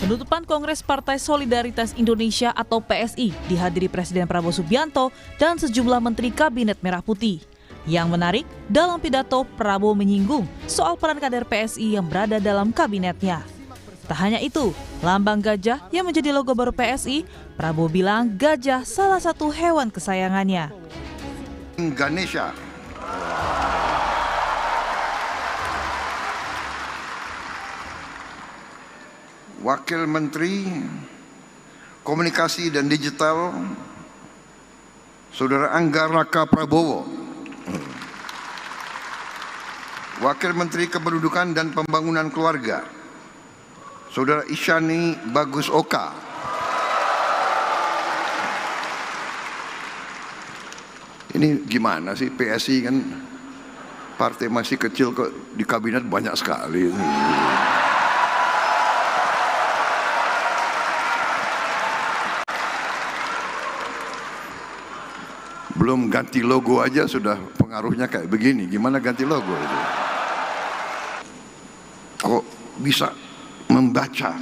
Penutupan Kongres Partai Solidaritas Indonesia atau PSI dihadiri Presiden Prabowo Subianto dan sejumlah Menteri Kabinet Merah Putih. Yang menarik, dalam pidato Prabowo menyinggung soal peran kader PSI yang berada dalam kabinetnya. Tak hanya itu, lambang gajah yang menjadi logo baru PSI, Prabowo bilang gajah salah satu hewan kesayangannya. Ganesha. Wakil Menteri Komunikasi dan Digital, Saudara Angga Raka Prabowo. Wakil Menteri Kependudukan dan Pembangunan Keluarga, Saudara Isyani Bagus Oka. Ini gimana sih, PSI kan partai masih kecil kok di kabinet banyak sekali. Belum ganti logo aja sudah pengaruhnya kayak begini. Gimana ganti logo itu? Kok bisa membaca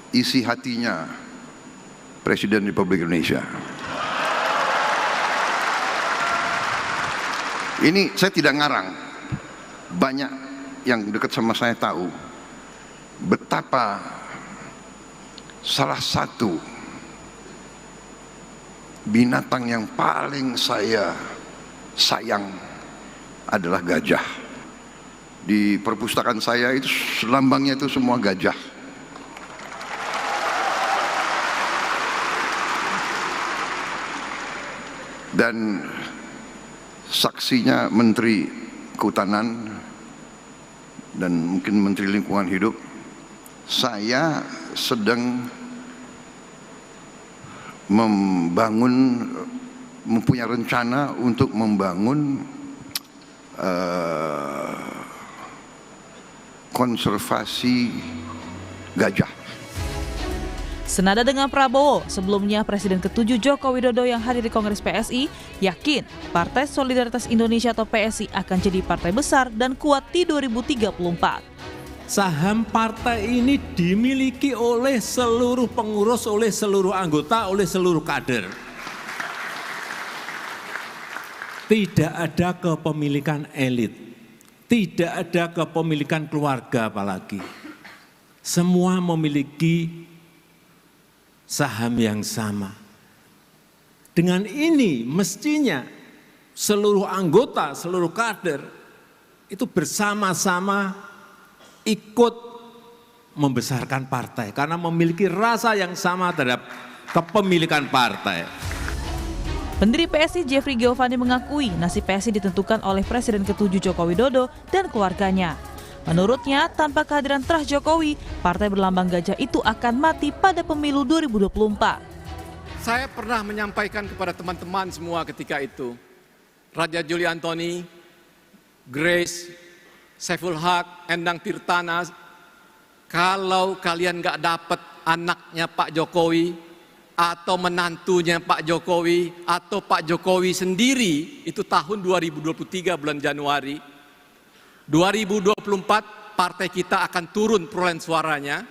isi hatinya Presiden Republik Indonesia? Ini saya tidak ngarang. Banyak yang dekat sama saya tahu betapa salah satu binatang yang paling saya sayang adalah gajah. Di perpustakaan saya itu lambangnya itu semua gajah. Dan saksinya Menteri Kehutanan dan mungkin Menteri Lingkungan Hidup, saya sedang mempunyai rencana untuk membangun konservasi gajah. Senada dengan Prabowo, sebelumnya Presiden ke-7 Joko Widodo yang hadir di Kongres PSI yakin Partai Solidaritas Indonesia atau PSI akan jadi partai besar dan kuat di 2034. Saham partai ini dimiliki oleh seluruh pengurus, oleh seluruh anggota, oleh seluruh kader. Tidak ada kepemilikan elit, tidak ada kepemilikan keluarga apalagi. Semua memiliki saham yang sama. Dengan ini mestinya seluruh anggota, seluruh kader itu bersama-sama ikut membesarkan partai karena memiliki rasa yang sama terhadap kepemilikan partai. Pendiri PSI Jeffrey Giovanni mengakui nasib PSI ditentukan oleh Presiden ke-7 Joko Widodo dan keluarganya. Menurutnya, tanpa kehadiran terah Jokowi, partai berlambang gajah itu akan mati pada pemilu 2024. Saya pernah menyampaikan kepada teman-teman semua ketika itu, Raja Juli Antoni, Grace, Saiful Haq, Endang Tirtana, kalau kalian nggak dapat anaknya Pak Jokowi atau menantunya Pak Jokowi atau Pak Jokowi sendiri, itu tahun 2023 bulan Januari, 2024 partai kita akan turun perolehan suaranya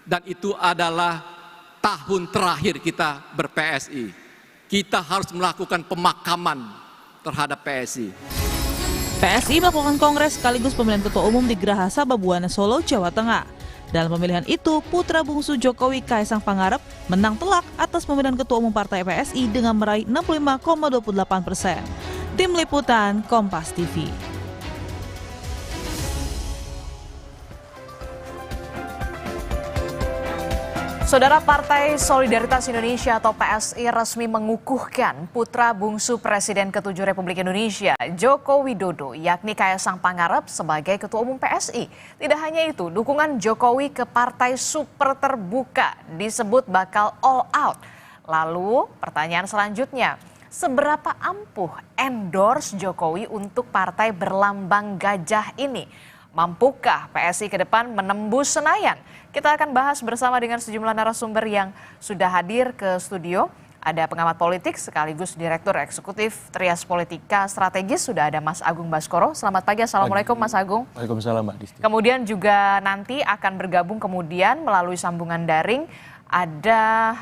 dan itu adalah tahun terakhir kita ber-PSI. Kita harus melakukan pemakaman terhadap PSI. PSI melakukan kongres sekaligus pemilihan ketua umum di Geraha Sababwana, Solo, Jawa Tengah. Dalam pemilihan itu, putra bungsu Jokowi Kaesang Pangarep menang telak atas pemilihan ketua umum partai PSI dengan meraih 65,28%. Tim Liputan Kompas TV. Saudara, Partai Solidaritas Indonesia atau PSI resmi mengukuhkan putra bungsu Presiden ke-7 Republik Indonesia, Joko Widodo, yakni Kaesang Pangarep sebagai Ketua Umum PSI. Tidak hanya itu, dukungan Jokowi ke partai super terbuka disebut bakal all out. Lalu pertanyaan selanjutnya, seberapa ampuh endorse Jokowi untuk partai berlambang gajah ini? Mampukah PSI ke depan menembus Senayan? Kita akan bahas bersama dengan sejumlah narasumber yang sudah hadir ke studio. Ada pengamat politik sekaligus Direktur Eksekutif Trias Politika Strategis, sudah ada Mas Agung Baskoro. Selamat pagi, Assalamualaikum Mas Agung. Waalaikumsalam Mbak Disti. Kemudian juga nanti akan bergabung kemudian melalui sambungan daring ada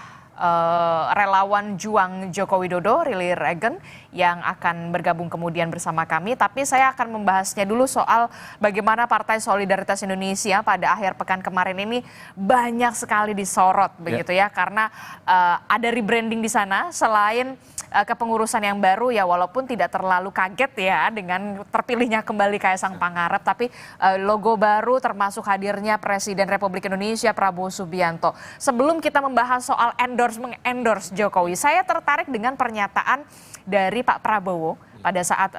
relawan Juang Joko Widodo, Rili Regen, yang akan bergabung kemudian bersama kami. Tapi saya akan membahasnya dulu soal bagaimana Partai Solidaritas Indonesia pada akhir pekan kemarin ini banyak sekali disorot begitu ya, karena ada rebranding di sana. Selain kepengurusan yang baru ya, walaupun tidak terlalu kaget ya dengan terpilihnya kembali Kaesang Pangarep, tapi logo baru termasuk hadirnya Presiden Republik Indonesia Prabowo Subianto. Sebelum kita membahas soal mengendorse Jokowi, saya tertarik dengan pernyataan dari Pak Prabowo pada saat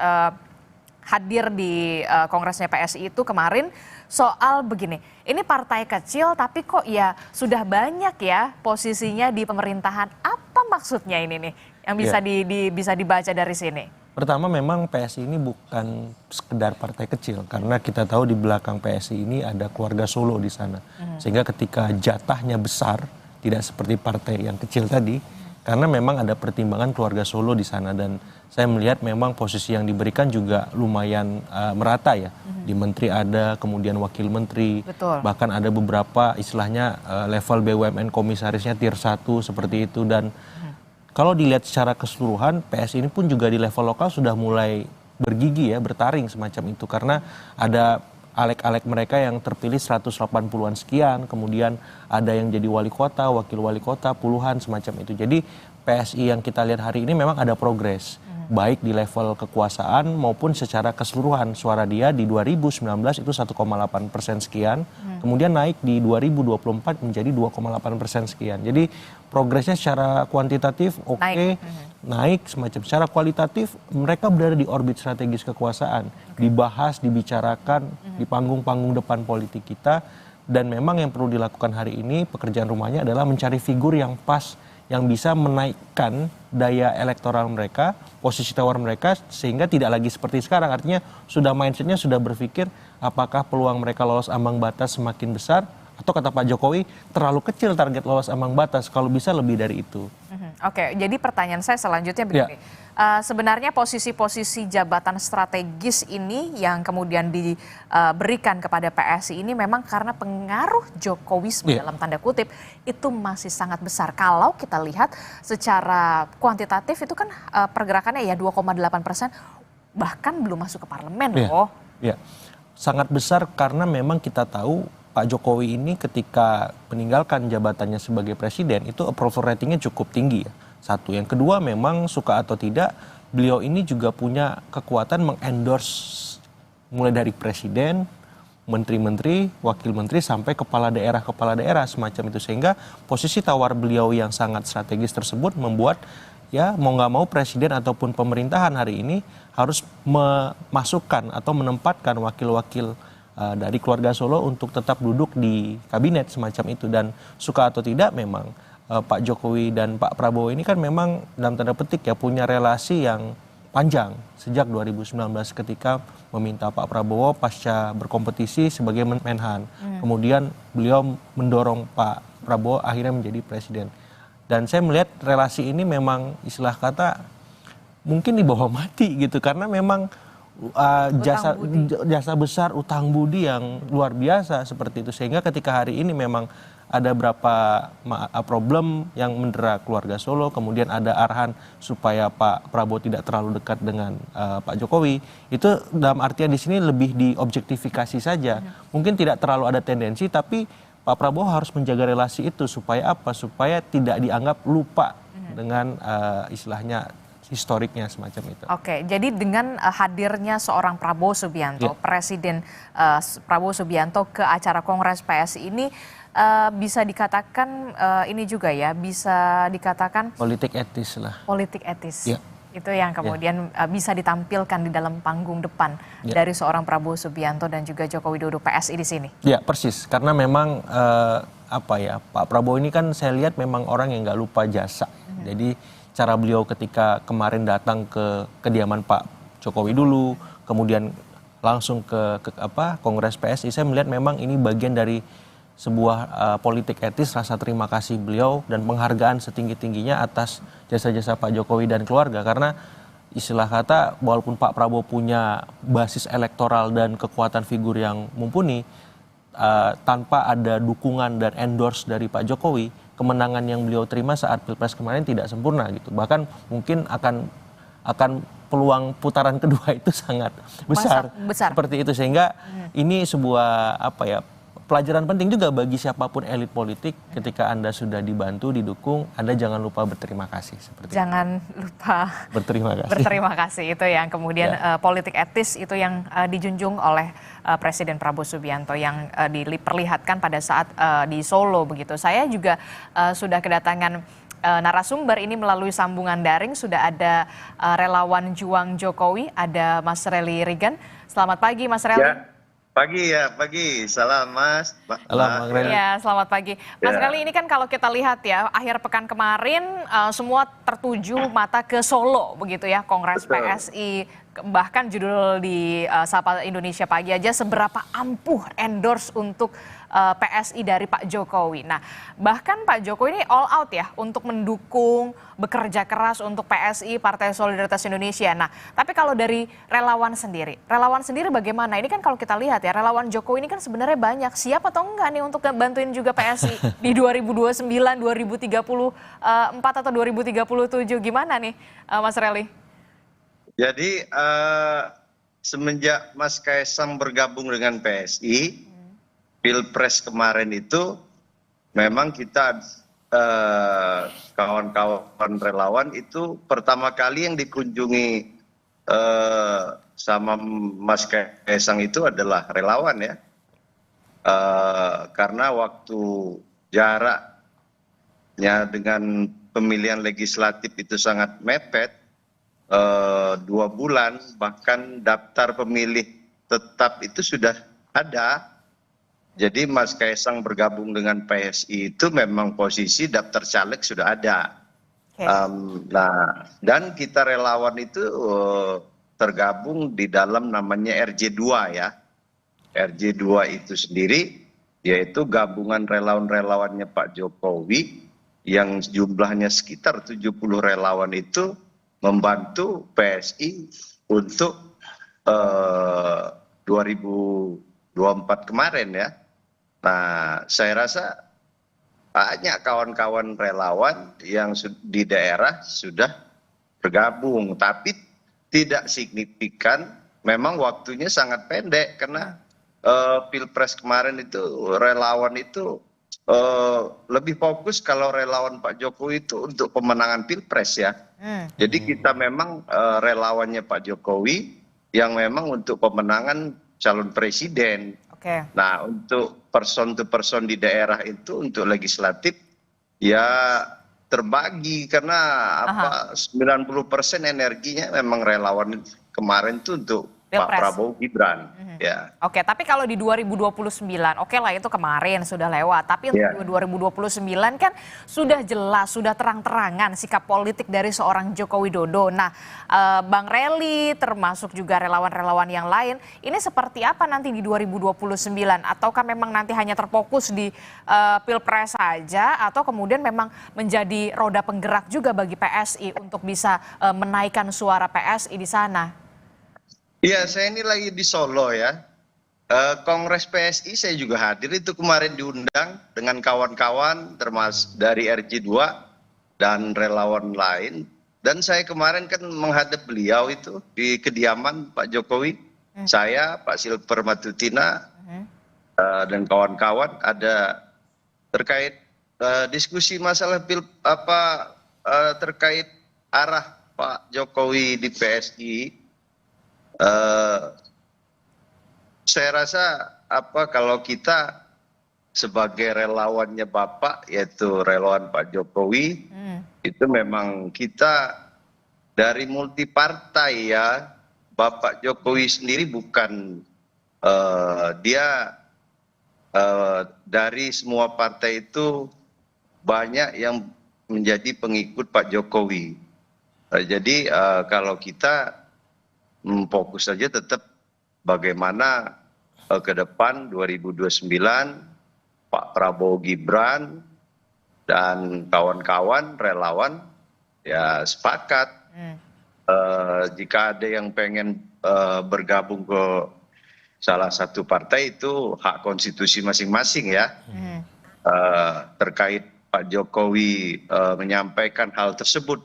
hadir di kongresnya PSI itu kemarin soal begini, ini partai kecil tapi kok ya sudah banyak ya posisinya di pemerintahan. Apa maksudnya ini nih yang bisa dibaca dari sini? Pertama, memang PSI ini bukan sekedar partai kecil, karena kita tahu di belakang PSI ini ada keluarga Solo di sana. Sehingga ketika jatahnya besar, tidak seperti partai yang kecil tadi, karena memang ada pertimbangan keluarga Solo di sana. Dan saya melihat memang posisi yang diberikan juga lumayan merata ya. Di menteri ada, kemudian wakil menteri, bahkan ada beberapa istilahnya level BUMN komisarisnya tier 1 seperti itu. Dan kalau dilihat secara keseluruhan, PSI ini pun juga di level lokal sudah mulai bergigi ya, bertaring semacam itu. Karena ada alek-alek mereka yang terpilih 180-an sekian, kemudian ada yang jadi wali kota, wakil wali kota, puluhan semacam itu. Jadi PSI yang kita lihat hari ini memang ada progres, baik di level kekuasaan maupun secara keseluruhan. Suara dia di 2019 itu 1,8% sekian, kemudian naik di 2024 menjadi 2,8% sekian. Jadi progresnya secara kuantitatif naik semacam. Secara kualitatif mereka berada di orbit strategis kekuasaan, dibahas, dibicarakan di panggung-panggung depan politik kita. Dan memang yang perlu dilakukan hari ini, pekerjaan rumahnya adalah mencari figur yang pas, yang bisa menaikkan daya elektoral mereka, posisi tawar mereka, sehingga tidak lagi seperti sekarang. Artinya sudah mindsetnya sudah berpikir apakah peluang mereka lolos ambang batas semakin besar, atau kata Pak Jokowi terlalu kecil target lolos ambang batas, kalau bisa lebih dari itu. Oke, jadi pertanyaan saya selanjutnya begini. Sebenarnya posisi-posisi jabatan strategis ini yang kemudian diberikan kepada PSI ini memang karena pengaruh Jokowisme dalam tanda kutip itu masih sangat besar. Kalau kita lihat secara kuantitatif itu kan pergerakannya ya 2,8%, bahkan belum masuk ke parlemen loh. Ya, sangat besar karena memang kita tahu Pak Jokowi ini ketika meninggalkan jabatannya sebagai presiden itu approval ratingnya cukup tinggi ya. Satu. Yang kedua, memang suka atau tidak beliau ini juga punya kekuatan mengendorse mulai dari presiden, menteri-menteri, wakil menteri sampai kepala daerah semacam itu. Sehingga posisi tawar beliau yang sangat strategis tersebut membuat ya mau nggak mau presiden ataupun pemerintahan hari ini harus memasukkan atau menempatkan wakil-wakil dari keluarga Solo untuk tetap duduk di kabinet semacam itu. Dan suka atau tidak memang Pak Jokowi dan Pak Prabowo ini kan memang dalam tanda petik ya punya relasi yang panjang sejak 2019 ketika meminta Pak Prabowo pasca berkompetisi sebagai Menhan. Kemudian beliau mendorong Pak Prabowo akhirnya menjadi presiden. Dan saya melihat relasi ini memang istilah kata mungkin di bawah mati gitu, karena memang jasa besar, utang budi yang luar biasa seperti itu. Sehingga ketika hari ini memang ada berapa problem yang mendera keluarga Solo, kemudian ada arahan supaya Pak Prabowo tidak terlalu dekat dengan Pak Jokowi. Itu dalam artian di sini lebih diobjektifikasi saja. Mungkin tidak terlalu ada tendensi, tapi Pak Prabowo harus menjaga relasi itu supaya apa? Supaya tidak dianggap lupa dengan istilahnya historiknya semacam itu. Oke, jadi dengan hadirnya seorang Prabowo Subianto, Presiden Prabowo Subianto ke acara Kongres PSI ini bisa dikatakan ini juga ya, bisa dikatakan politik etis lah. Politik etis. Itu yang kemudian bisa ditampilkan di dalam panggung depan dari seorang Prabowo Subianto dan juga Joko Widodo PSI di sini. Ya, persis. Karena memang Pak Prabowo ini kan saya lihat memang orang yang nggak lupa jasa. Jadi cara beliau ketika kemarin datang ke kediaman Pak Jokowi dulu, kemudian langsung ke Kongres PSI, saya melihat memang ini bagian dari sebuah politik etis, rasa terima kasih beliau dan penghargaan setinggi-tingginya atas jasa-jasa Pak Jokowi dan keluarga. Karena istilah kata, walaupun Pak Prabowo punya basis elektoral dan kekuatan figur yang mumpuni, tanpa ada dukungan dan endorse dari Pak Jokowi, kemenangan yang beliau terima saat Pilpres kemarin tidak sempurna gitu. Bahkan mungkin akan peluang putaran kedua itu sangat besar. Seperti itu, sehingga ini sebuah pelajaran penting juga bagi siapapun elit politik. Ketika Anda sudah dibantu, didukung, Anda jangan lupa berterima kasih. Jangan lupa berterima kasih. Berterima kasih, itu yang kemudian politik etis itu yang dijunjung oleh Presiden Prabowo Subianto yang diperlihatkan pada saat di Solo begitu. Saya juga sudah kedatangan narasumber ini melalui sambungan daring. Sudah ada relawan Juang Jokowi, ada Mas Relly Regan. Selamat pagi Mas Relly. Pagi. Salam Mas. Selamat pagi. Ya, selamat pagi. Mas Relly, ini kan kalau kita lihat ya, akhir pekan kemarin semua tertuju mata ke Solo begitu ya, Kongres PSI. Bahkan judul di Sapa Indonesia Pagi aja, seberapa ampuh endorse untuk PSI dari Pak Jokowi. Nah, bahkan Pak Jokowi ini all out ya untuk mendukung, bekerja keras untuk PSI, Partai Solidaritas Indonesia. Nah, tapi kalau dari relawan sendiri bagaimana? Ini kan kalau kita lihat ya, relawan Jokowi ini kan sebenarnya banyak. Siap atau enggak nih untuk bantuin juga PSI di 2029, 2034 atau 2037? Gimana nih Mas Relly? Jadi semenjak Mas Kaisang bergabung dengan PSI, Pilpres kemarin itu memang kita kawan-kawan relawan itu pertama kali yang dikunjungi sama Mas Kaisang itu adalah relawan ya. Karena waktu jaraknya dengan pemilihan legislatif itu sangat mepet, 2 bulan, bahkan daftar pemilih tetap itu sudah ada. Jadi Mas Kaisang bergabung dengan PSI itu memang posisi daftar caleg sudah ada. Nah, dan kita relawan itu tergabung di dalam namanya RJ2 ya. RJ2 itu sendiri yaitu gabungan relawan-relawannya Pak Jokowi yang jumlahnya sekitar 70 relawan itu membantu PSI untuk 2024 kemarin ya. Nah, saya rasa banyak kawan-kawan relawan yang di daerah sudah bergabung, tapi tidak signifikan. Memang waktunya sangat pendek karena Pilpres kemarin itu relawan itu lebih fokus kalau relawan Pak Jokowi itu untuk pemenangan Pilpres ya. Jadi kita memang relawannya Pak Jokowi yang memang untuk pemenangan calon presiden. Nah, untuk person to person di daerah itu untuk legislatif ya terbagi karena 90% energinya memang relawan kemarin itu untuk Pak Prabowo Gibran. Ya. Oke, tapi kalau di 2029, oke lah itu kemarin sudah lewat. Tapi untuk 2029 kan sudah jelas, sudah terang-terangan sikap politik dari seorang Joko Widodo. Nah, Bang Relly termasuk juga relawan-relawan yang lain, ini seperti apa nanti di 2029? Ataukah memang nanti hanya terfokus di Pilpres saja, atau kemudian memang menjadi roda penggerak juga bagi PSI untuk bisa menaikkan suara PSI di sana? Iya, saya ini lagi di Solo ya. Kongres PSI saya juga hadir itu kemarin diundang dengan kawan-kawan termasuk dari RJ2 dan relawan lain. Dan saya kemarin kan menghadap beliau itu di kediaman Pak Jokowi. Saya, Pak Silver Matutina dan kawan-kawan ada terkait diskusi masalah terkait arah Pak Jokowi di PSI. Saya rasa kalau kita sebagai relawannya Bapak, yaitu relawan Pak Jokowi, itu memang kita dari multi partai ya. Bapak Jokowi sendiri bukan dia dari semua partai itu banyak yang menjadi pengikut Pak Jokowi. Jadi kalau kita fokus saja tetap bagaimana ke depan 2029 Pak Prabowo Gibran dan kawan-kawan relawan ya sepakat jika ada yang pengen bergabung ke salah satu partai itu hak konstitusi masing-masing ya. Terkait Pak Jokowi menyampaikan hal tersebut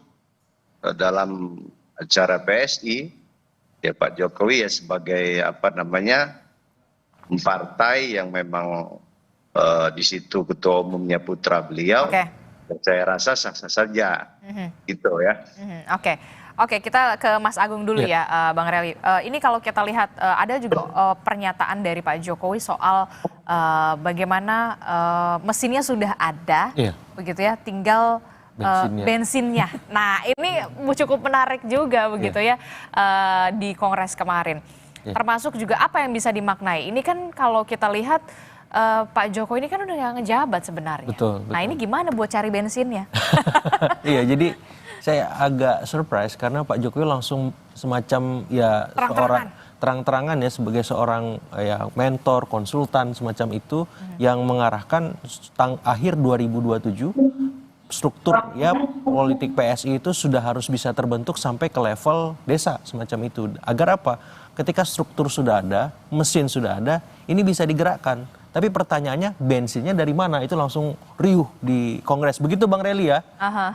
dalam acara PSI, ya Pak Jokowi ya sebagai partai yang memang di situ ketua umumnya putra beliau, saya rasa sah-sah saja, gitu ya. Oke, kita ke Mas Agung dulu ya, Bang Relly. Ini kalau kita lihat ada juga pernyataan dari Pak Jokowi soal bagaimana mesinnya sudah ada, begitu ya, tinggal bensinnya. Nah, ini cukup menarik juga begitu ya di Kongres kemarin. Termasuk juga apa yang bisa dimaknai. Ini kan kalau kita lihat Pak Jokowi ini kan udah nggak ngejabat sebenarnya. Betul. Nah, ini gimana buat cari bensinnya? Iya, jadi saya agak surprise karena Pak Jokowi langsung semacam ya seorang terang-terangan ya sebagai seorang ya mentor, konsultan semacam itu yang mengarahkan akhir 2027 struktur ya politik PSI itu sudah harus bisa terbentuk sampai ke level desa semacam itu. Agar apa? Ketika struktur sudah ada, mesin sudah ada, ini bisa digerakkan. Tapi pertanyaannya bensinnya dari mana? Itu langsung riuh di Kongres. Begitu Bang Relly ya?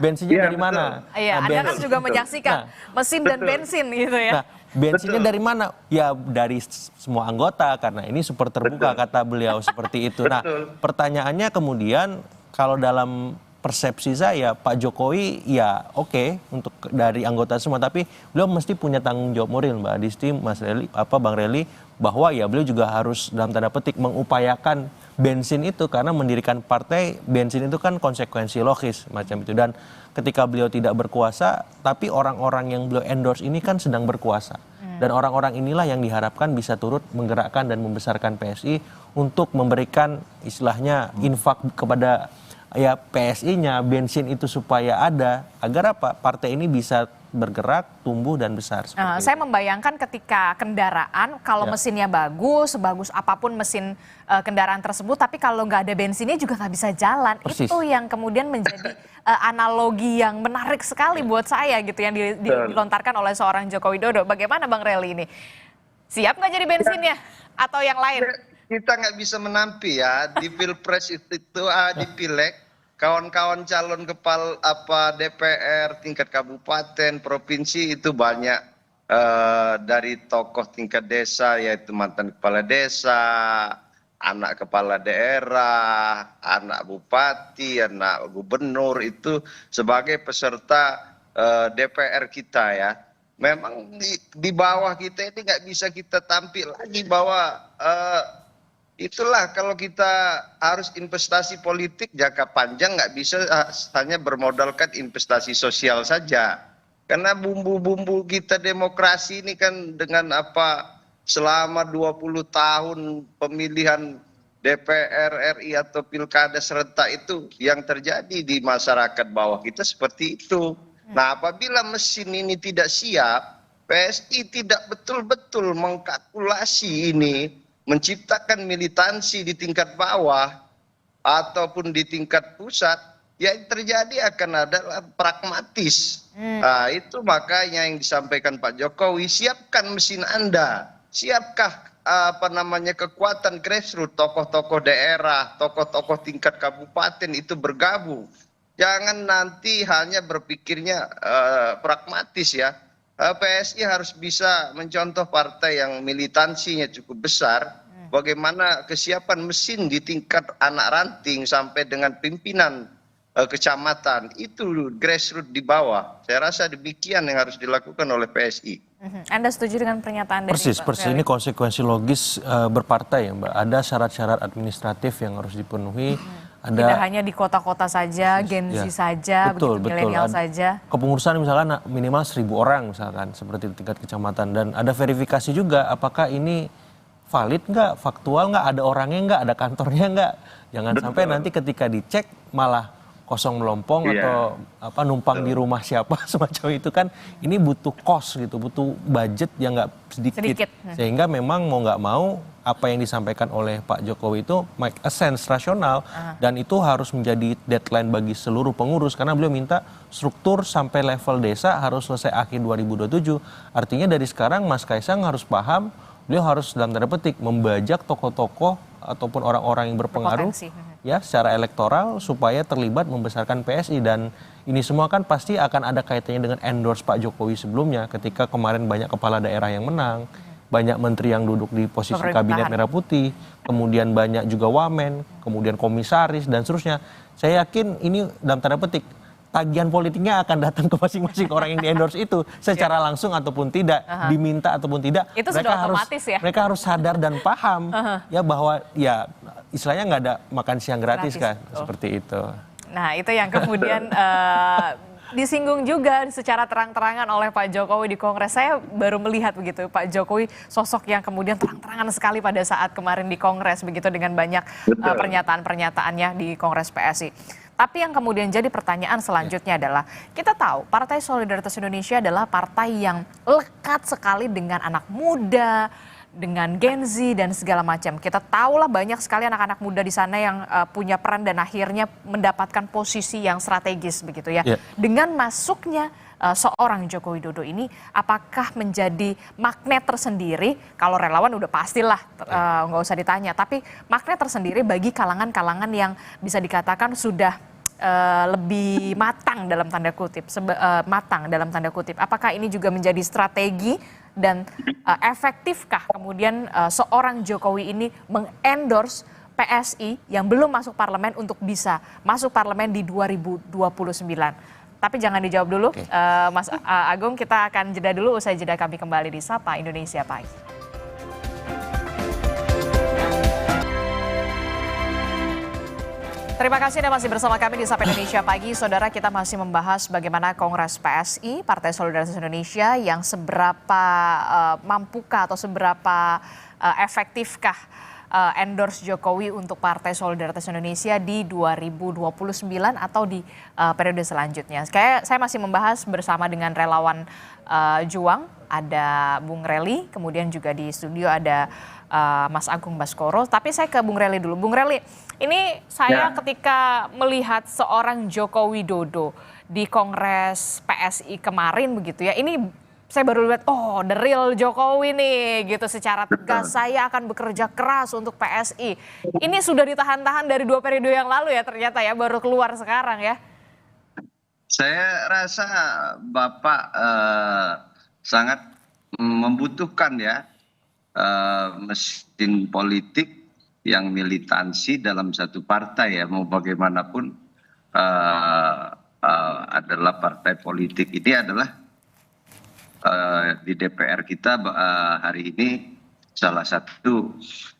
Bensinnya dari mana? Iya, Anda kan juga menyaksikan mesin dan bensin gitu ya. Nah, bensinnya dari mana? Ya dari semua anggota karena ini super terbuka kata beliau seperti itu. Nah, pertanyaannya kemudian kalau dalam persepsi saya Pak Jokowi ya oke untuk dari anggota semua, tapi beliau mesti punya tanggung jawab moral, Mbak Adisti, Mas Relly, Bang Relly, bahwa ya beliau juga harus dalam tanda petik mengupayakan bensin itu karena mendirikan partai bensin itu kan konsekuensi logis macam itu. Dan ketika beliau tidak berkuasa, tapi orang-orang yang beliau endorse ini kan sedang berkuasa. Dan orang-orang inilah yang diharapkan bisa turut menggerakkan dan membesarkan PSI untuk memberikan istilahnya infak kepada ya PSI-nya, bensin itu supaya ada, agar apa? Partai ini bisa bergerak, tumbuh dan besar. Saya membayangkan ketika kendaraan, kalau mesinnya bagus, sebagus apapun mesin kendaraan tersebut, tapi kalau nggak ada bensinnya juga nggak bisa jalan. Persis. Itu yang kemudian menjadi analogi yang menarik sekali buat saya gitu, yang dilontarkan oleh seorang Joko Widodo. Bagaimana Bang Relly ini? Siap nggak jadi bensinnya? Atau yang lain? Kita nggak bisa menampi ya di Pilpres itu di Pileg kawan-kawan calon kepala DPR tingkat kabupaten provinsi itu banyak dari tokoh tingkat desa yaitu mantan kepala desa, anak kepala daerah, anak bupati, anak gubernur itu sebagai peserta DPR kita ya. Memang di bawah kita ini nggak bisa kita tampil lagi bahwa itulah kalau kita harus investasi politik jangka panjang nggak bisa hanya bermodalkan investasi sosial saja. Karena bumbu-bumbu kita demokrasi ini kan dengan selama 20 tahun pemilihan DPR RI atau pilkada serentak itu yang terjadi di masyarakat bawah kita seperti itu. Nah, apabila mesin ini tidak siap, PSI tidak betul-betul mengkalkulasi ini, menciptakan militansi di tingkat bawah ataupun di tingkat pusat, yang terjadi akan adalah pragmatis. Nah, itu makanya yang disampaikan Pak Jokowi, siapkan mesin Anda, siapkah kekuatan grassroots, tokoh-tokoh daerah, tokoh-tokoh tingkat kabupaten itu bergabung. Jangan nanti hanya berpikirnya pragmatis ya. PSI harus bisa mencontoh partai yang militansinya cukup besar. Bagaimana kesiapan mesin di tingkat anak ranting sampai dengan pimpinan kecamatan itu grassroots di bawah. Saya rasa demikian yang harus dilakukan oleh PSI. Anda setuju dengan pernyataan dari Persis ini konsekuensi logis berpartai ya Mbak. Ada syarat-syarat administratif yang harus dipenuhi. Tidak hanya di kota-kota saja, Gen Z saja, milenial saja. Kepengurusan misalkan minimal 1.000 orang misalkan, seperti di tingkat kecamatan. Dan ada verifikasi juga apakah ini valid nggak, faktual nggak, ada orangnya nggak, ada kantornya nggak. Jangan sampai nanti ketika dicek malah kosong melompong Iya. atau apa numpang di rumah siapa semacam itu kan ini butuh cost gitu, butuh budget yang nggak sedikit. Sehingga memang mau nggak mau apa yang disampaikan oleh Pak Jokowi itu make a sense, rasional, dan itu harus menjadi deadline bagi seluruh pengurus karena beliau minta struktur sampai level desa harus selesai akhir 2027. Artinya dari sekarang Mas Kaisang harus paham, beliau harus dalam tanda petik membajak tokoh-tokoh ataupun orang-orang yang berpengaruh ya secara elektoral supaya terlibat membesarkan PSI, dan ini semua kan pasti akan ada kaitannya dengan endorse Pak Jokowi sebelumnya ketika kemarin banyak kepala daerah yang menang, banyak menteri yang duduk di posisi kabinet merah putih, kemudian banyak juga wamen, kemudian komisaris dan seterusnya. Saya yakin ini dalam tanda petik tagihan politiknya akan datang ke masing-masing orang yang di-endorse itu secara langsung ataupun tidak, diminta ataupun tidak. Itu sudah otomatis ya? Mereka harus sadar dan paham ya bahwa ya istilahnya nggak ada makan siang gratis kan, seperti itu. Nah itu yang kemudian disinggung juga secara terang-terangan oleh Pak Jokowi di Kongres. Saya baru melihat begitu Pak Jokowi sosok yang kemudian terang-terangan sekali pada saat kemarin di Kongres begitu dengan banyak pernyataan-pernyataannya di Kongres PSI. Tapi yang kemudian jadi pertanyaan selanjutnya adalah, kita tahu Partai Solidaritas Indonesia adalah partai yang lekat sekali dengan anak muda, dengan Gen Z dan segala macam. Kita tahulah banyak sekali anak-anak muda di sana yang punya peran dan akhirnya mendapatkan posisi yang strategis begitu ya. Dengan masuknya seorang Joko Widodo ini, apakah menjadi magnet tersendiri? Kalau relawan udah pastilah nggak usah ditanya. Tapi magnet tersendiri bagi kalangan-kalangan yang bisa dikatakan sudah lebih matang dalam tanda kutip, matang dalam tanda kutip. Apakah ini juga menjadi strategi dan efektifkah kemudian seorang Jokowi ini mengendorse PSI yang belum masuk parlemen untuk bisa masuk parlemen di 2029? Tapi jangan dijawab dulu, Mas Agung, kita akan jeda dulu, usai jeda kami kembali di Sapa Indonesia Pagi. Terima kasih Anda masih bersama kami di Sapa Indonesia Pagi. Saudara, kita masih membahas bagaimana Kongres PSI, Partai Solidaritas Indonesia, yang seberapa mampukah atau seberapa efektifkah endorse Jokowi untuk Partai Solidaritas Indonesia di 2029 atau di periode selanjutnya. Saya masih membahas bersama dengan relawan Juang, ada Bung Rely, kemudian juga di studio ada Mas Agung Baskoro. Tapi saya ke Bung Rely dulu. Bung Rely, ini saya ketika melihat seorang Joko Widodo di Kongres PSI kemarin begitu ya, ini saya baru lihat, oh the real Jokowi nih gitu, secara tegas saya akan bekerja keras untuk PSI. Ini sudah ditahan-tahan dari 2 periode yang lalu ya ternyata ya, baru keluar sekarang ya. Saya rasa Bapak sangat membutuhkan ya mesin politik yang militansi dalam satu partai ya, mau bagaimanapun adalah partai politik ini adalah di DPR kita hari ini salah satu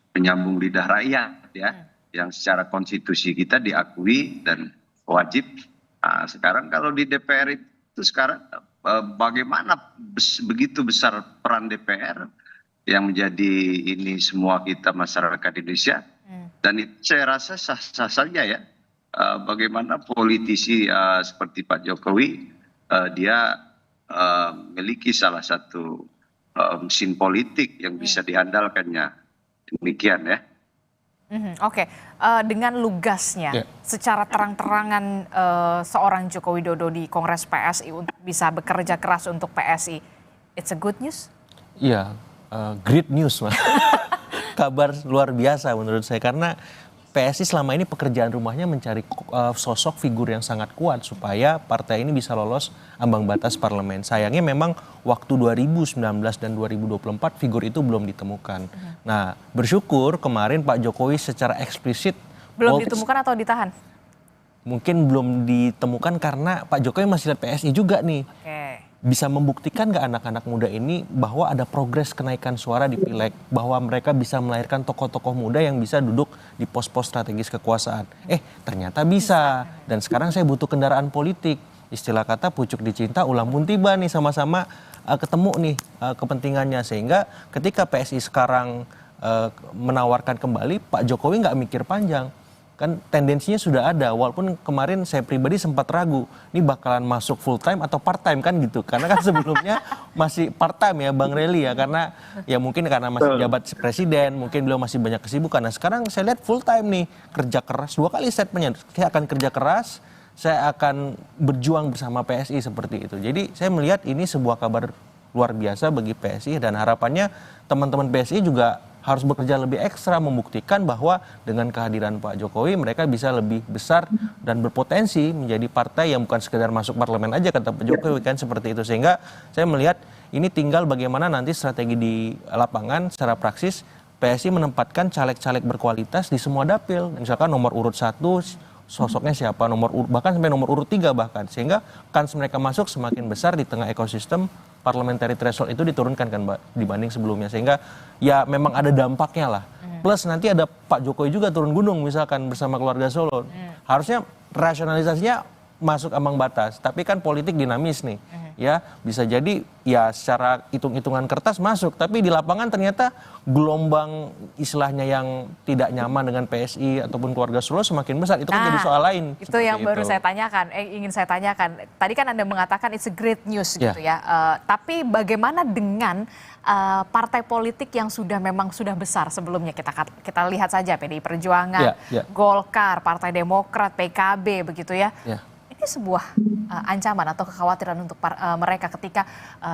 penyambung lidah rakyat ya, yang secara konstitusi kita diakui dan wajib. Nah, sekarang kalau di DPR itu sekarang bagaimana begitu besar peran DPR yang menjadi ini semua kita masyarakat Indonesia, dan itu saya rasa sah-sah saja ya. Bagaimana politisi seperti Pak Jokowi dia memiliki salah satu mesin politik yang bisa diandalkannya, demikian ya. Oke. Dengan lugasnya secara terang-terangan seorang Joko Widodo di Kongres PSI untuk bisa bekerja keras untuk PSI, it's a good news? Iya. Great news, Mas. Kabar luar biasa menurut saya, karena PSI selama ini pekerjaan rumahnya mencari sosok figur yang sangat kuat supaya partai ini bisa lolos ambang batas parlemen. Sayangnya memang waktu 2019 dan 2024 figur itu belum ditemukan. Nah, bersyukur kemarin Pak Jokowi secara eksplisit belum ditemukan atau ditahan? Mungkin belum ditemukan karena Pak Jokowi masih lihat PSI juga nih. Bisa membuktikan nggak anak-anak muda ini bahwa ada progres kenaikan suara di Pileg, bahwa mereka bisa melahirkan tokoh-tokoh muda yang bisa duduk di pos-pos strategis kekuasaan. Ternyata bisa. Dan sekarang saya butuh kendaraan politik. Istilah kata pucuk dicinta ulang pun tiba nih, sama-sama ketemu nih kepentingannya. Sehingga ketika PSI sekarang menawarkan kembali, Pak Jokowi nggak mikir panjang. kan tendensinya sudah ada, walaupun kemarin saya pribadi sempat ragu ini bakalan masuk full time atau part time kan gitu, karena kan sebelumnya masih part time ya Bang Reli ya, karena ya mungkin karena masih jabat presiden, mungkin beliau masih banyak kesibukan. Nah sekarang saya lihat full time nih, kerja keras, 2 kali statementnya, saya akan kerja keras, saya akan berjuang bersama PSI seperti itu. Jadi saya melihat ini sebuah kabar luar biasa bagi PSI, dan harapannya teman-teman PSI juga harus bekerja lebih ekstra membuktikan bahwa dengan kehadiran Pak Jokowi mereka bisa lebih besar dan berpotensi menjadi partai yang bukan sekedar masuk parlemen aja kata Pak Jokowi kan, seperti itu. Sehingga saya melihat ini tinggal bagaimana nanti strategi di lapangan secara praksis PSI menempatkan caleg-caleg berkualitas di semua dapil. Misalkan nomor urut 1 sosoknya siapa, bahkan sampai nomor urut 3 bahkan, sehingga kans mereka masuk semakin besar di tengah ekosistem parliamentary threshold itu diturunkan kan Mbak dibanding sebelumnya, sehingga ya memang ada dampaknya lah. Plus nanti ada Pak Jokowi juga turun gunung misalkan bersama keluarga Solo. Harusnya rasionalisasinya masuk ambang batas, tapi kan politik dinamis nih. Ya, bisa jadi ya secara hitung-hitungan kertas masuk, tapi di lapangan ternyata gelombang istilahnya yang tidak nyaman dengan PSI ataupun keluarga Solo semakin besar. Itu kan jadi soal lain. Itu yang baru saya tanyakan, ingin saya tanyakan. Tadi kan Anda mengatakan it's a great news gitu ya. Tapi bagaimana dengan partai politik yang memang sudah besar sebelumnya? Kita lihat saja PDI Perjuangan, Golkar, Partai Demokrat, PKB begitu ya. Ini sebuah ancaman atau kekhawatiran untuk mereka ketika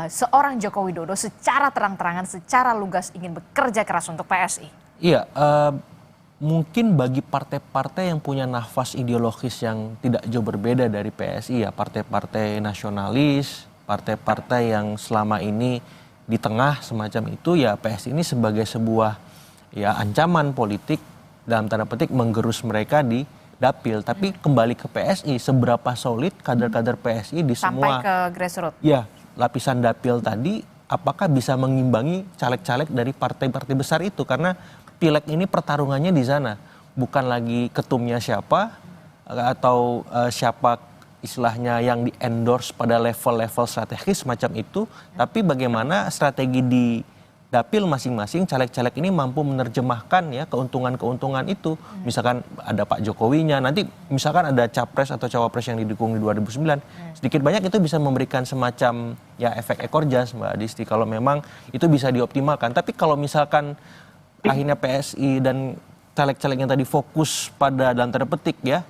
seorang Joko Widodo secara terang-terangan, secara lugas ingin bekerja keras untuk PSI. Iya, mungkin bagi partai-partai yang punya nafas ideologis yang tidak jauh berbeda dari PSI ya, partai-partai nasionalis, partai-partai yang selama ini di tengah semacam itu, ya PSI ini sebagai sebuah ya ancaman politik dalam tanda petik menggerus mereka di dapil. Tapi kembali ke PSI, seberapa solid kader-kader PSI di semua sampai ke grassroots. Ya, lapisan dapil tadi, apakah bisa mengimbangi caleg-caleg dari partai-partai besar itu? Karena pileg ini pertarungannya di sana, bukan lagi ketumnya siapa atau siapa istilahnya yang di endorse pada level-level strategis semacam itu, tapi bagaimana strategi di dapil masing-masing caleg-caleg ini mampu menerjemahkan ya keuntungan-keuntungan itu. Misalkan ada Pak Jokowinya, nanti misalkan ada capres atau cawapres yang didukung di 2009, sedikit banyak itu bisa memberikan semacam ya efek ekor jas Mbak Disti kalau memang itu bisa dioptimalkan. Tapi kalau misalkan akhirnya PSI dan caleg-caleg yang tadi fokus pada dalam tanda petik ya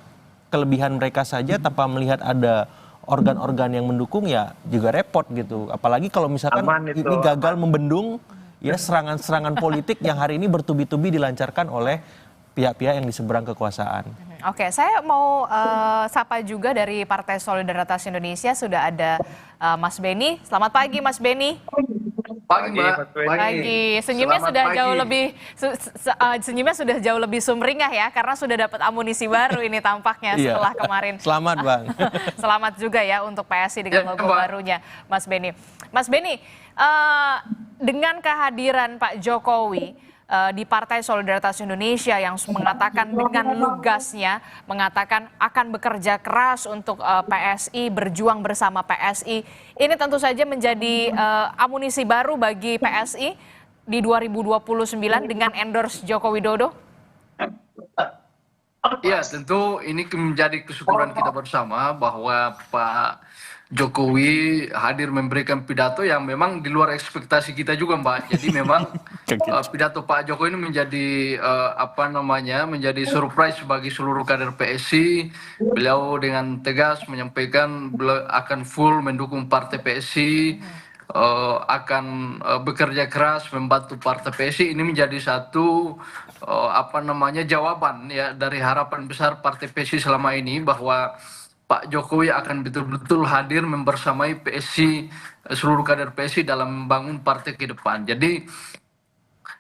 kelebihan mereka saja tanpa melihat ada organ-organ yang mendukung, ya juga repot gitu. Apalagi kalau misalkan ini gagal membendung ya serangan-serangan politik yang hari ini bertubi-tubi dilancarkan oleh pihak-pihak yang di seberang kekuasaan. Oke, saya mau sapa juga dari Partai Solidaritas Indonesia, sudah ada Mas Beni. Selamat pagi Mas Beni. Pagi Mbak. Pagi. Senyumnya Selamat sudah pagi. jauh lebih senyumnya sudah jauh lebih sumringah ya, karena sudah dapat amunisi baru ini tampaknya setelah kemarin. Selamat Bang. Selamat juga ya untuk PSI dengan logo barunya Mas Beni. Mas Beni, dengan kehadiran Pak Jokowi di Partai Solidaritas Indonesia yang mengatakan dengan lugasnya mengatakan akan bekerja keras untuk PSI, berjuang bersama PSI, ini tentu saja menjadi amunisi baru bagi PSI di 2029 dengan endorse Joko Widodo. Ya, tentu ini menjadi kesyukuran kita bersama bahwa Pak Jokowi hadir memberikan pidato yang memang di luar ekspektasi kita juga Mbak. Jadi memang pidato Pak Jokowi ini menjadi menjadi surprise bagi seluruh kader PSI. Beliau dengan tegas menyampaikan beliau akan full mendukung partai PSI, akan bekerja keras membantu partai PSI. Ini menjadi satu jawaban ya dari harapan besar partai PSI selama ini bahwa Pak Jokowi akan betul-betul hadir membersamai PSI, seluruh kader PSI dalam membangun partai ke depan. Jadi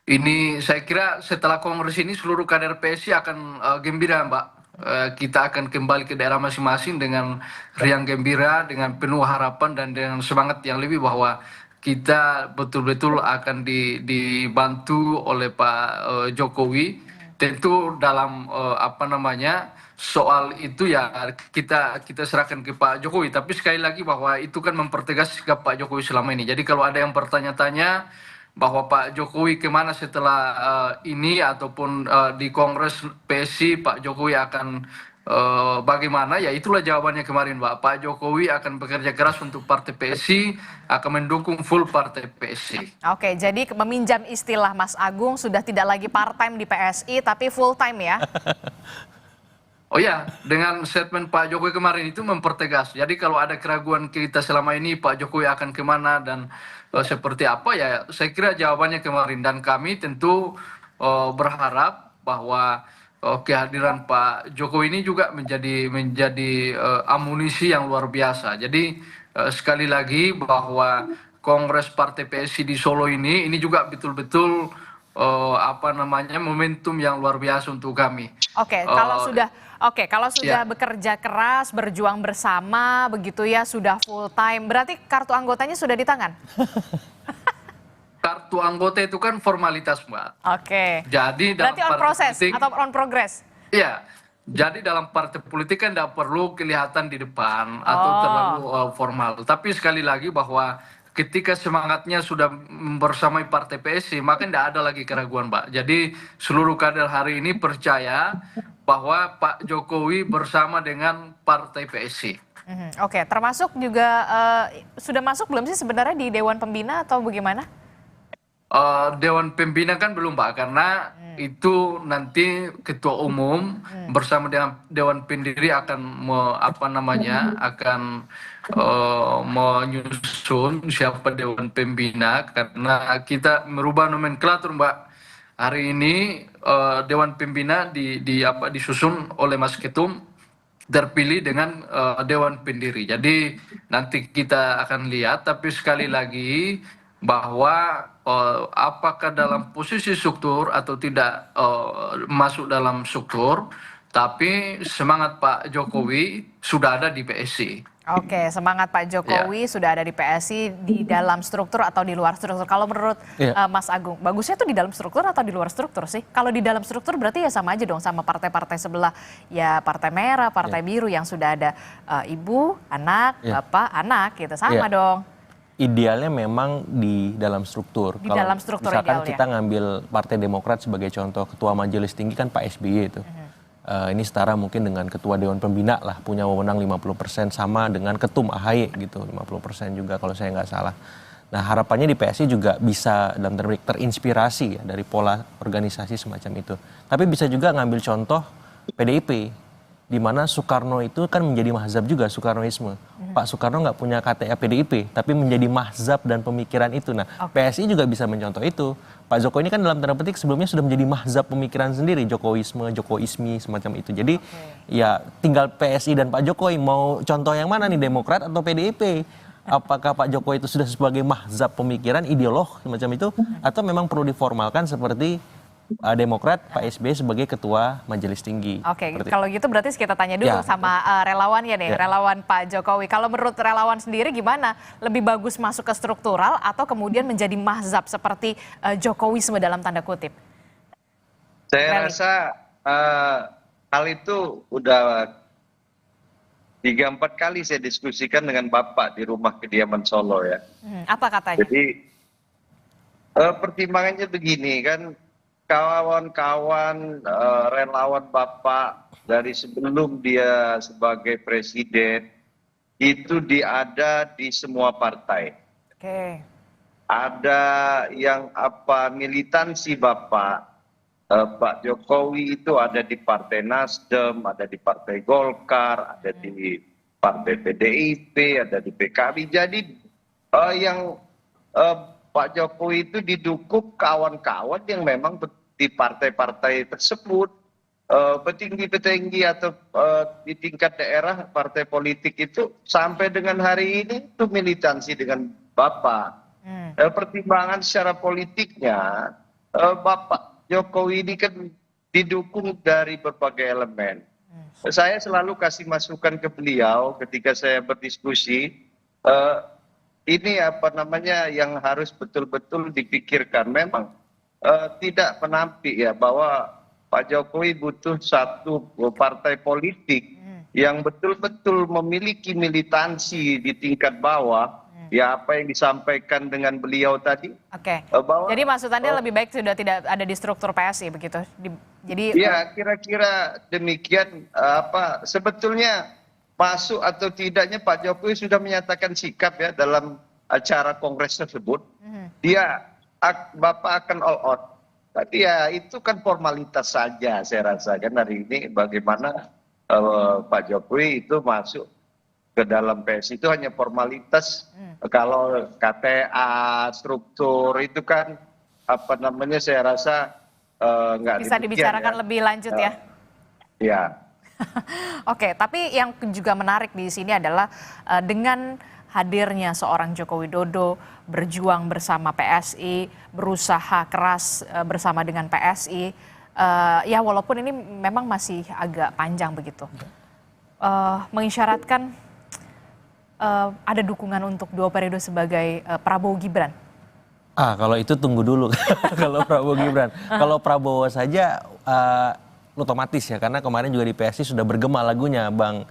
ini saya kira setelah kongres ini seluruh kader PSI akan gembira Mbak. Kita akan kembali ke daerah masing-masing dengan riang gembira, dengan penuh harapan dan dengan semangat yang lebih bahwa kita betul-betul akan dibantu oleh Pak Jokowi. Tentu dalam soal itu ya kita serahkan ke Pak Jokowi. Tapi sekali lagi bahwa itu kan mempertegas sikap Pak Jokowi selama ini. Jadi kalau ada yang bertanya-tanya bahwa Pak Jokowi kemana setelah ini ataupun di Kongres PSI Pak Jokowi akan bagaimana, ya itulah jawabannya kemarin Pak. Pak Jokowi akan bekerja keras untuk partai PSI, akan mendukung full partai PSI. Oke, jadi meminjam istilah Mas Agung, sudah tidak lagi part-time di PSI tapi full-time ya? Oh ya, dengan statement Pak Jokowi kemarin itu mempertegas. Jadi kalau ada keraguan kita selama ini Pak Jokowi akan kemana dan seperti apa, ya saya kira jawabannya kemarin. Dan kami tentu berharap bahwa kehadiran Pak Jokowi ini juga menjadi amunisi yang luar biasa. Jadi sekali lagi bahwa Kongres Partai PSI di Solo ini juga betul-betul momentum yang luar biasa untuk kami. Kalau sudah bekerja keras, berjuang bersama, begitu ya, sudah full time, berarti kartu anggotanya sudah di tangan? Kartu anggota itu kan formalitas, Mbak. Oke. Jadi berarti on process atau on progress? Iya. Jadi dalam partai politik kan tidak perlu kelihatan di depan atau terlalu formal. Tapi sekali lagi bahwa ketika semangatnya sudah bersamai partai PSI, maka tidak ada lagi keraguan, Mbak. Jadi seluruh kader hari ini percaya bahwa Pak Jokowi bersama dengan partai PSI. Oke, termasuk juga sudah masuk belum sih sebenarnya di Dewan Pembina atau bagaimana? Dewan Pembina kan belum, Pak, karena itu nanti Ketua Umum bersama dengan Dewan Pendiri akan menyusun siapa Dewan Pembina, karena kita merubah nomenklatur, Mbak. Hari ini Dewan Pembina disusun oleh Mas Ketum, terpilih dengan Dewan Pendiri. Jadi nanti kita akan lihat, tapi sekali lagi bahwa apakah dalam posisi struktur atau tidak masuk dalam struktur, tapi semangat Pak Jokowi sudah ada di PSI. Oke, semangat Pak Jokowi sudah ada di PSI, di dalam struktur atau di luar struktur. Kalau menurut Mas Agung, bagusnya tuh di dalam struktur atau di luar struktur sih? Kalau di dalam struktur berarti ya sama aja dong sama partai-partai sebelah. Ya Partai Merah, Partai Biru yang sudah ada ibu, anak, bapak, anak gitu. Sama dong. Idealnya memang di dalam struktur. Di dalam struktur misalkan idealnya. kita ngambil Partai Demokrat sebagai contoh, Ketua Majelis Tinggi kan Pak SBY itu. Ini setara mungkin dengan Ketua Dewan Pembina lah, punya wewenang 50%, sama dengan Ketum AHY gitu, 50% juga kalau saya nggak salah. Nah harapannya di PSI juga bisa dalam terinspirasi ya dari pola organisasi semacam itu. Tapi bisa juga ngambil contoh PDIP, di mana Soekarno itu kan menjadi mahzab juga, Soekarnoisme. Pak Soekarno nggak punya KTA PDIP, tapi menjadi mahzab dan pemikiran itu. Nah, PSI juga bisa mencontoh itu. Pak Jokowi ini kan dalam tanda petik sebelumnya sudah menjadi mahzab pemikiran sendiri, Jokowisme, Jokoismi, semacam itu. Jadi ya tinggal PSI dan Pak Jokowi mau contoh yang mana nih, Demokrat atau PDIP? Apakah Pak Jokowi itu sudah sebagai mahzab pemikiran, ideolog semacam itu, atau memang perlu diformalkan seperti Demokrat, Pak SBY sebagai Ketua Majelis Tinggi. Oke, kalau gitu berarti kita tanya dulu sama relawannya nih, relawan Pak Jokowi. Kalau menurut relawan sendiri gimana? Lebih bagus masuk ke struktural atau kemudian menjadi mahzab seperti Jokowisme dalam tanda kutip? Saya rasa hal itu udah 3-4 kali saya diskusikan dengan Bapak di rumah kediaman Solo ya. Apa katanya? Jadi pertimbangannya begini kan, kawan-kawan relawan Bapak dari sebelum dia sebagai presiden itu ada di semua partai. Oke. Ada yang militansi Bapak, Pak Jokowi itu ada di Partai Nasdem, ada di Partai Golkar, ada di Partai PDIP, ada di PKB. Jadi Pak Jokowi itu didukung kawan-kawan yang memang di partai-partai tersebut, petinggi-petinggi atau di tingkat daerah partai politik itu sampai dengan hari ini itu militansi dengan Bapak. Pertimbangan secara politiknya, Bapak Jokowi ini kan didukung dari berbagai elemen. Saya selalu kasih masukan ke beliau ketika saya berdiskusi, ini yang harus betul-betul dipikirkan. Memang tidak menampik ya bahwa Pak Jokowi butuh satu partai politik yang betul-betul memiliki militansi di tingkat bawah Ya apa yang disampaikan dengan beliau tadi. Oke. Bahwa Jadi maksud Anda lebih baik sudah tidak ada di struktur PSI begitu. Jadi ya kira-kira demikian. Sebetulnya masuk atau tidaknya Pak Jokowi sudah menyatakan sikap ya dalam acara kongres tersebut. Bapak akan all out. Tapi ya itu kan formalitas saja saya rasa kan hari ini bagaimana Pak Jokowi itu masuk ke dalam PSI itu hanya formalitas. Kalau KTA, struktur itu kan saya rasa nggak bisa dibicarakan lebih lanjut ya. Ya. Oke, tapi yang juga menarik di sini adalah dengan hadirnya seorang Joko Widodo berjuang bersama PSI, berusaha keras bersama dengan PSI, ya walaupun ini memang masih agak panjang begitu, mengisyaratkan ada dukungan untuk 2 periode sebagai Prabowo Gibran. Kalau itu tunggu dulu. Kalau Prabowo Gibran, kalau Prabowo saja otomatis ya, karena kemarin juga di PSI sudah bergema lagunya Bang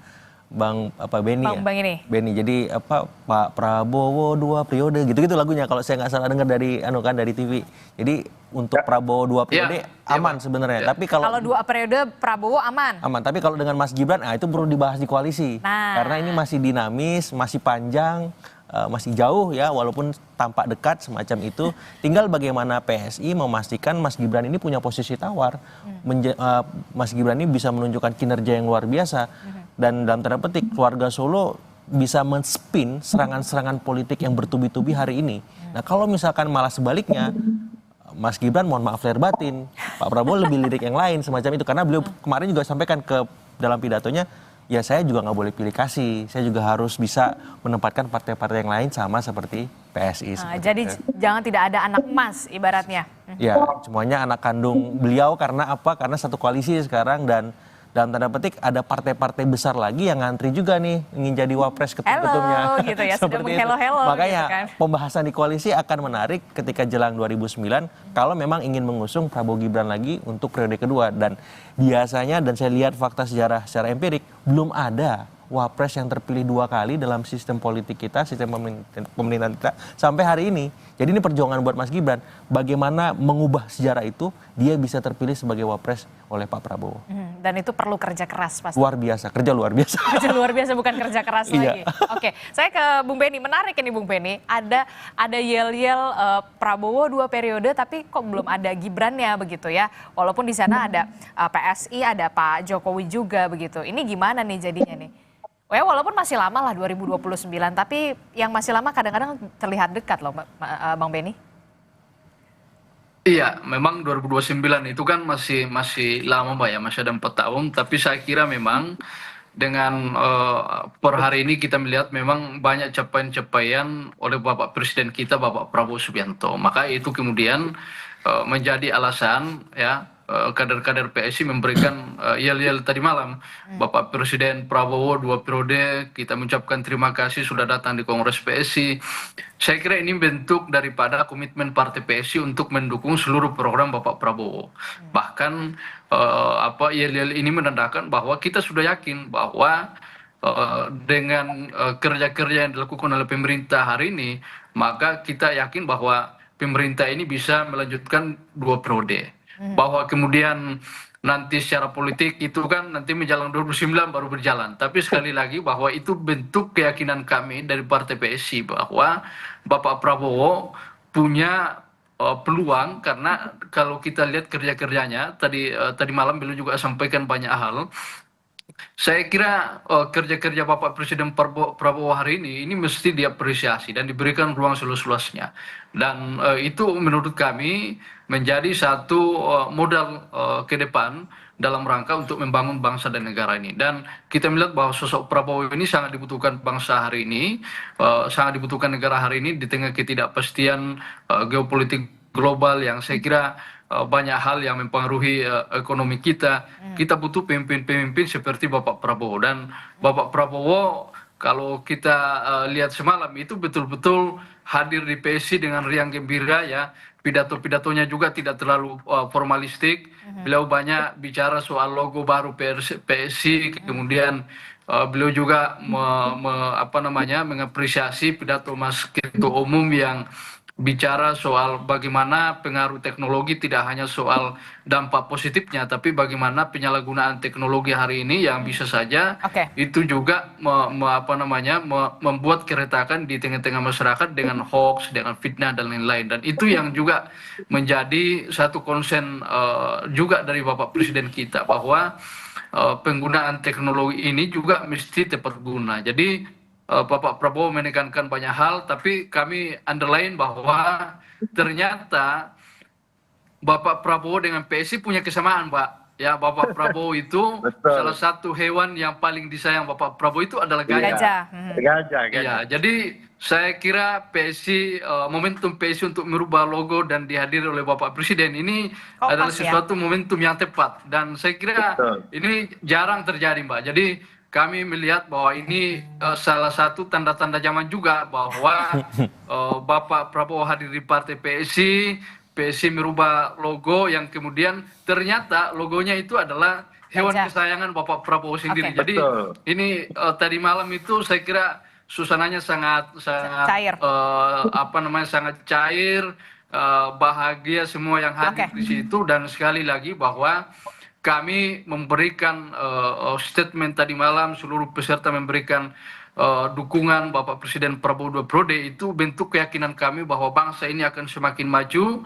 Benny ya. Bang ini. Benny. Jadi Pak Prabowo 2 periode gitu-gitu lagunya kalau saya nggak salah dengar dari dari TV. Jadi untuk Prabowo 2 periode aman sebenarnya. Tapi kalau 2 periode Prabowo aman. Aman, tapi kalau dengan Mas Gibran itu perlu dibahas di koalisi. Karena ini masih dinamis, masih panjang, masih jauh ya, walaupun tampak dekat semacam itu. Tinggal bagaimana PSI memastikan Mas Gibran ini punya posisi tawar. Mas Gibran ini bisa menunjukkan kinerja yang luar biasa. Dan dalam tanda petik keluarga Solo bisa men-spin serangan-serangan politik yang bertubi-tubi hari ini. Nah kalau misalkan malah sebaliknya, Mas Gibran mohon maaf lahir batin, Pak Prabowo lebih lirik yang lain semacam itu. Karena beliau kemarin juga sampaikan dalam pidatonya, ya saya juga nggak boleh pilih kasih, saya juga harus bisa menempatkan partai-partai yang lain sama seperti PSI. Jadi jangan tidak ada anak emas ibaratnya. Ya, semuanya anak kandung beliau karena apa? Karena satu koalisi sekarang dan dalam tanda petik ada partai-partai besar lagi yang ngantri juga nih ingin jadi wapres ketum-ketumnya. Gitu ya, sudah menghello-hello. Makanya gitu kan. pembahasan di koalisi akan menarik ketika jelang 2009 kalau memang ingin mengusung Prabowo Gibran lagi untuk periode kedua. Dan biasanya, dan saya lihat fakta sejarah secara empirik, belum ada wapres yang terpilih 2 kali dalam sistem politik kita, sistem pemerintahan kita sampai hari ini. Jadi ini perjuangan buat Mas Gibran, bagaimana mengubah sejarah itu, dia bisa terpilih sebagai wapres oleh Pak Prabowo. Dan itu perlu kerja keras pasti. Luar biasa, kerja luar biasa. Kerja luar biasa, bukan kerja keras lagi. Oke, saya ke Bung Benny. Menarik ini Bung Benny, ada yel-yel Prabowo 2 periode, tapi kok belum ada Gibrannya begitu ya. Walaupun di sana ada PSI, ada Pak Jokowi juga begitu. Ini gimana nih jadinya nih? Walaupun masih lama lah 2029, tapi yang masih lama kadang-kadang terlihat dekat loh Bang Benny. Iya, memang 2029 itu kan masih lama Mbak ya, masih ada 4 tahun. Tapi saya kira memang dengan per hari ini kita melihat memang banyak capaian-capaian oleh Bapak Presiden kita, Bapak Prabowo Subianto. Maka itu kemudian menjadi alasan ya kader-kader PSI memberikan yel-yel tadi malam. Bapak Presiden Prabowo 2 periode, kita mengucapkan terima kasih sudah datang di Kongres PSI. Saya kira ini bentuk daripada komitmen Partai PSI untuk mendukung seluruh program Bapak Prabowo. Bahkan yel-yel ini menandakan bahwa kita sudah yakin bahwa dengan kerja-kerja yang dilakukan oleh pemerintah hari ini, maka kita yakin bahwa pemerintah ini bisa melanjutkan 2 periode. Bahwa kemudian nanti secara politik itu kan nanti menjelang 2009 baru berjalan. Tapi sekali lagi bahwa itu bentuk keyakinan kami dari Partai PSI bahwa Bapak Prabowo punya peluang, karena kalau kita lihat kerja-kerjanya tadi malam beliau juga sampaikan banyak hal. Saya kira kerja-kerja Bapak Presiden Prabowo hari ini mesti diapresiasi dan diberikan ruang seluas-luasnya. Dan itu menurut kami menjadi satu modal ke depan dalam rangka untuk membangun bangsa dan negara ini. Dan kita melihat bahwa sosok Prabowo ini sangat dibutuhkan bangsa hari ini, sangat dibutuhkan negara hari ini di tengah ketidakpastian geopolitik global yang saya kira banyak hal yang mempengaruhi ekonomi kita. Kita butuh pemimpin-pemimpin seperti Bapak Prabowo. Dan Bapak Prabowo kalau kita lihat semalam itu betul-betul hadir di PSI dengan riang gembira ya. Pidato-pidatonya juga tidak terlalu formalistik. Beliau banyak bicara soal logo baru PSI, kemudian beliau juga mengapresiasi pidato Mas Ketua Umum yang bicara soal bagaimana pengaruh teknologi tidak hanya soal dampak positifnya, tapi bagaimana penyalahgunaan teknologi hari ini yang bisa saja itu juga membuat keretakan di tengah-tengah masyarakat dengan hoax, dengan fitnah dan lain-lain. Dan itu yang juga menjadi satu konsen juga dari Bapak Presiden kita, bahwa penggunaan teknologi ini juga mesti tepat guna. Jadi Bapak Prabowo menekankan banyak hal, tapi kami underline bahwa ternyata Bapak Prabowo dengan PSI punya kesamaan, Pak. Ya, Bapak Prabowo itu salah satu hewan yang paling disayang Bapak Prabowo itu adalah gajah. Gajah. Ya, jadi saya kira PSI, momentum PSI untuk merubah logo dan dihadiri oleh Bapak Presiden ini adalah sesuatu momentum yang tepat. Dan saya kira ini jarang terjadi, Mbak. Jadi kami melihat bahwa ini salah satu tanda-tanda zaman juga, bahwa Bapak Prabowo hadir di partai PSI merubah logo yang kemudian ternyata logonya itu adalah hewan kesayangan Bapak Prabowo sendiri. Jadi ini tadi malam itu saya kira suasananya sangat cair, sangat cair, bahagia semua yang hadir di situ. Dan sekali lagi bahwa kami memberikan statement tadi malam, seluruh peserta memberikan dukungan Bapak Presiden Prabowo 2 periode, itu bentuk keyakinan kami bahwa bangsa ini akan semakin maju,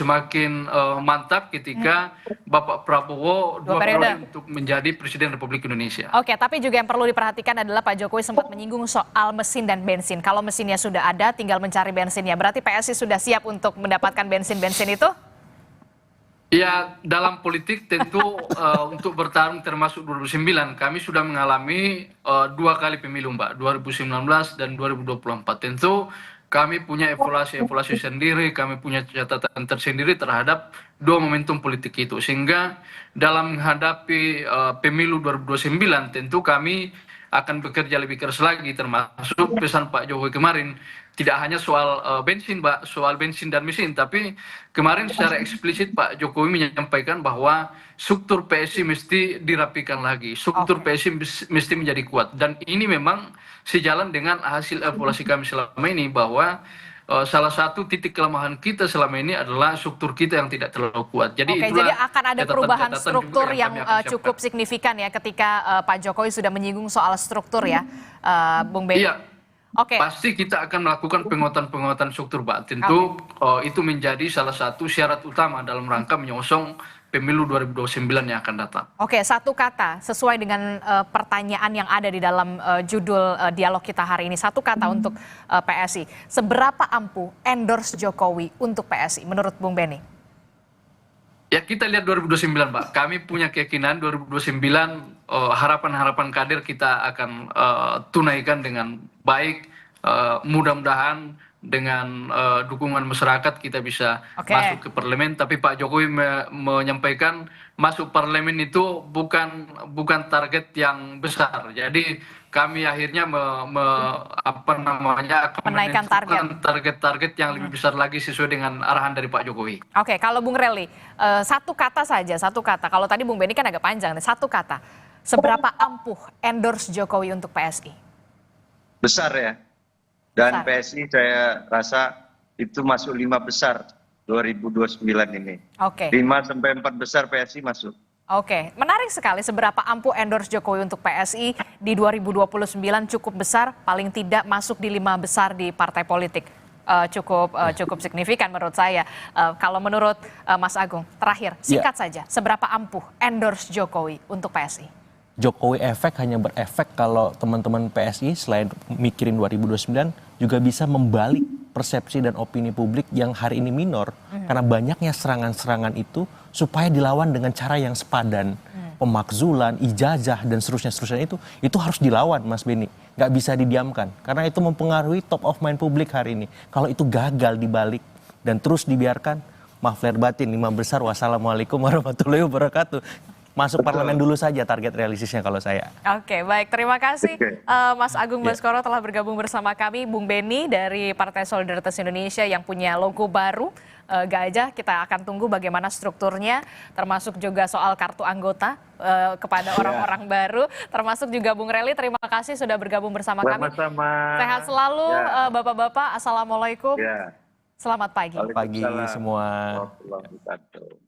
semakin mantap ketika Bapak Prabowo 2 periode untuk menjadi Presiden Republik Indonesia. Oke, tapi juga yang perlu diperhatikan adalah Pak Jokowi sempat menyinggung soal mesin dan bensin. Kalau mesinnya sudah ada, tinggal mencari bensinnya. Berarti PSI sudah siap untuk mendapatkan bensin-bensin itu? Ya, dalam politik tentu untuk bertarung termasuk 2009, kami sudah mengalami 2 kali pemilu, Mbak, 2019 dan 2024. Tentu kami punya evaluasi sendiri, kami punya catatan tersendiri terhadap 2 momentum politik itu. Sehingga dalam menghadapi pemilu 2029, tentu kami akan bekerja lebih keras lagi, termasuk pesan Pak Jokowi kemarin. Tidak hanya soal bensin, Pak, soal bensin dan mesin, tapi kemarin secara eksplisit Pak Jokowi menyampaikan bahwa struktur PSI mesti dirapikan lagi, struktur PSI mesti menjadi kuat. Dan ini memang sejalan dengan hasil evaluasi kami selama ini, bahwa salah satu titik kelemahan kita selama ini adalah struktur kita yang tidak terlalu kuat. Jadi jadi akan ada perubahan struktur yang cukup signifikan ya ketika Pak Jokowi sudah menyinggung soal struktur ya, Bung Benny. Iya. Pasti kita akan melakukan penguatan struktur, Pak. Tentu itu menjadi salah satu syarat utama dalam rangka menyongsong pemilu 2029 yang akan datang. Oke, satu kata sesuai dengan pertanyaan yang ada di dalam judul dialog kita hari ini. Satu kata untuk PSI. Seberapa ampuh endorse Jokowi untuk PSI menurut Bung Benny? Ya, kita lihat 2029, Pak. Kami punya keyakinan 2029 harapan-harapan kader kita akan tunaikan dengan baik. Mudah-mudahan dengan dukungan masyarakat kita bisa masuk ke parlemen. Tapi Pak Jokowi menyampaikan masuk parlemen itu bukan target yang besar. Jadi kami akhirnya menaikkan target yang lebih besar lagi sesuai dengan arahan dari Pak Jokowi. Oke, kalau Bung Rely, satu kata saja, satu kata. Kalau tadi Bung Benny kan agak panjang, satu kata. Seberapa ampuh endorse Jokowi untuk PSI? Besar ya. Dan PSI saya rasa itu masuk 5 besar 2029 ini. 5 sampai 4 besar PSI masuk. Oke, menarik sekali seberapa ampuh endorse Jokowi untuk PSI di 2029 cukup besar, paling tidak masuk di 5 besar di partai politik. Cukup signifikan menurut saya. Kalau menurut Mas Agung, terakhir singkat saja, seberapa ampuh endorse Jokowi untuk PSI? Jokowi efek hanya berefek kalau teman-teman PSI selain mikirin 2029 juga bisa membalik persepsi dan opini publik yang hari ini minor karena banyaknya serangan-serangan itu supaya dilawan dengan cara yang sepadan. Pemakzulan, ijazah dan seterusnya itu harus dilawan, Mas Benny. Nggak bisa didiamkan karena itu mempengaruhi top of mind publik hari ini. Kalau itu gagal dibalik dan terus dibiarkan, maaf lahir batin, 5 besar, wassalamualaikum warahmatullahi wabarakatuh. masuk parlemen dulu saja target realistisnya kalau saya. Oke, baik. Terima kasih Mas Agung Baskoro telah bergabung bersama kami. Bung Beni dari Partai Solidaritas Indonesia yang punya logo baru, gajah. Kita akan tunggu bagaimana strukturnya, termasuk juga soal kartu anggota kepada orang-orang baru. Termasuk juga Bung Rely, terima kasih sudah bergabung bersama kami. Sama-sama. Sehat selalu Bapak-bapak. Assalamualaikum. Ya. Selamat pagi. Pagi semua. Warahmatullahi wabarakatuh.